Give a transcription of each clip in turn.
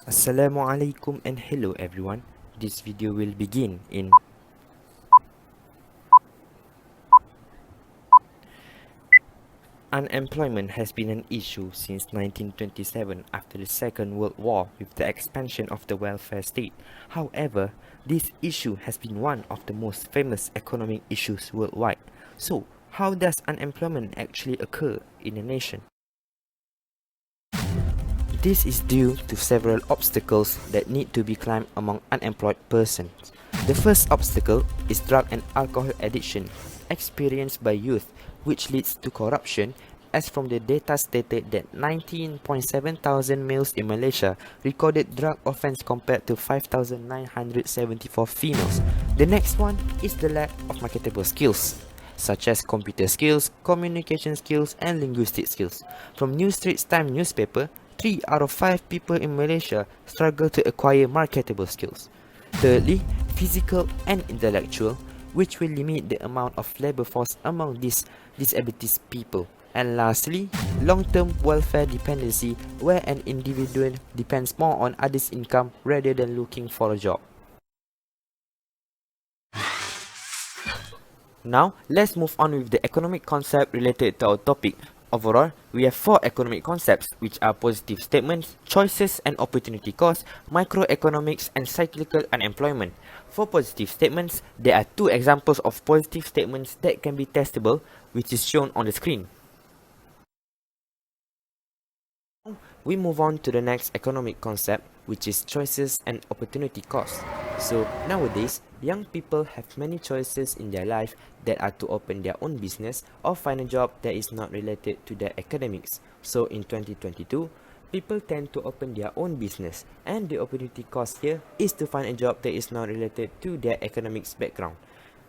Assalamualaikum and hello everyone. This video will begin in Unemployment has been an issue since 1927 after the Second World War with the expansion of the welfare state. However, this issue has been one of the most famous economic issues worldwide. So, how does unemployment actually occur in a nation? This is due to several obstacles that need to be climbed among unemployed persons. The first obstacle is drug and alcohol addiction experienced by youth, which leads to corruption, as from the data stated that 19.7 thousand males in Malaysia recorded drug offence compared to 5,974 females. The next one is the lack of marketable skills, such as computer skills, communication skills, and linguistic skills. From New Straits Times newspaper, 3 out of 5 people in Malaysia struggle to acquire marketable skills. Thirdly, physical and intellectual, which will limit the amount of labour force among these disabilities people. And lastly, long-term welfare dependency, where an individual depends more on others' income rather than looking for a job. Now, let's move on with the economic concept related to our topic. Overall, we have 4 economic concepts, which are positive statements, choices and opportunity cost, microeconomics, and cyclical unemployment. For positive statements, there are 2 examples of positive statements that can be testable, which is shown on the screen. We move on to the next economic concept, which is choices and opportunity cost. So nowadays, young people have many choices in their life that are to open their own business or find a job that is not related to their academics. So in 2022, people tend to open their own business, and the opportunity cost here is to find a job that is not related to their academics background.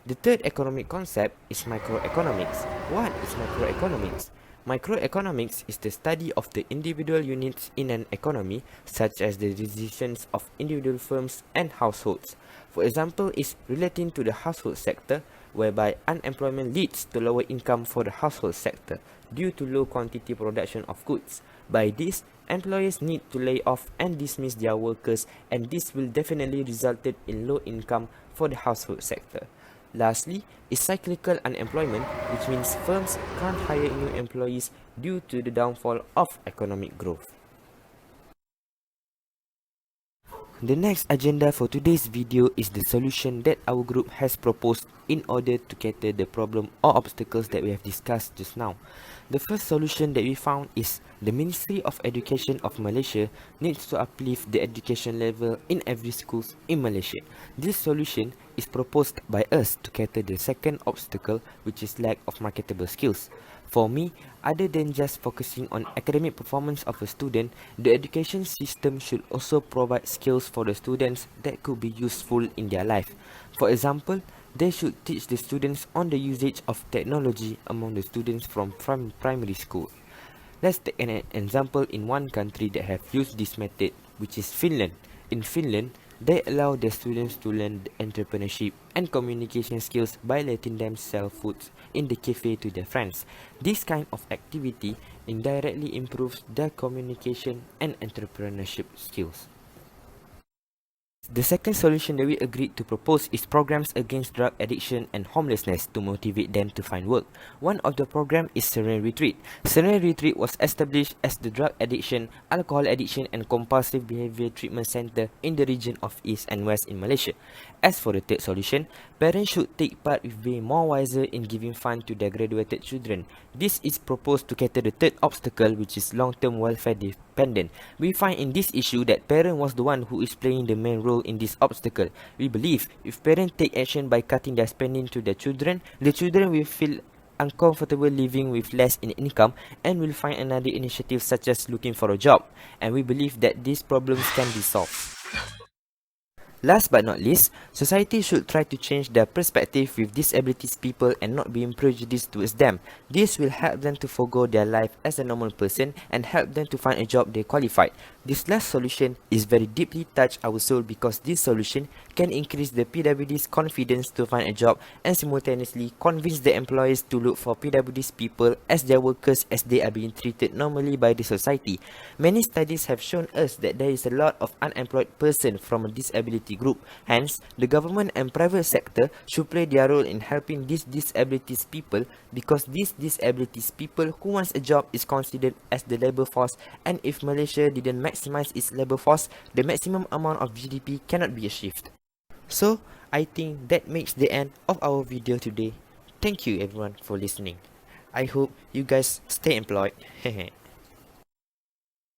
The third economic concept is microeconomics. What is microeconomics? Microeconomics is the study of the individual units in an economy, such as the decisions of individual firms and households. For example, is relating to the household sector, whereby unemployment leads to lower income for the household sector due to low quantity production of goods. By this, employers need to lay off and dismiss their workers, and this will definitely result in low income for the household sector. Lastly, is cyclical unemployment, which means firms can't hire new employees due to the downfall of economic growth. The next agenda for today's video is the solution that our group has proposed in order to cater the problem or obstacles that we have discussed just now. The first solution that we found is the Ministry of Education of Malaysia needs to uplift the education level in every schools in Malaysia. This solution is proposed by us to cater the second obstacle, which is lack of marketable skills. For me, other than just focusing on academic performance of a student, the education system should also provide skills for the students that could be useful in their life. For example, they should teach the students on the usage of technology among the students from primary school. Let's take an example in one country that have used this method, which is Finland. In Finland, they allow their students to learn entrepreneurship and communication skills by letting them sell foods in the cafe to their friends. This kind of activity indirectly improves their communication and entrepreneurship skills. The second solution that we agreed to propose is programs against drug addiction and homelessness to motivate them to find work. One of the program is Serene Retreat. Serene Retreat was established as the drug addiction, alcohol addiction and compulsive behavior treatment center in the region of East and West in Malaysia. As for the third solution, parents should take part with being more wiser in giving funds to their graduated children. This is proposed to cater the third obstacle, which is long-term welfare dependent. We find in this issue that parent was the one who is playing the main role in this obstacle. We believe if parents take action by cutting their spending to their children, the children will feel uncomfortable living with less in income and will find another initiative such as looking for a job. And we believe that these problems can be solved. Last but not least, society should try to change their perspective with disabilities people and not being prejudiced towards them. This will help them to forgo their life as a normal person and help them to find a job they qualified. This last solution is very deeply touched our soul because this solution can increase the PWD's confidence to find a job and simultaneously convince the employers to look for PWD's people as their workers as they are being treated normally by the society. Many studies have shown us that there is a lot of unemployed person from a disability group. Hence, the government and private sector should play their role in helping these disabilities people because these disabilities people who wants a job is considered as the labor force, and if Malaysia didn't maximize its labor force, the maximum amount of GDP cannot be achieved. So, I think that makes the end of our video today. Thank you everyone for listening. I hope you guys stay employed.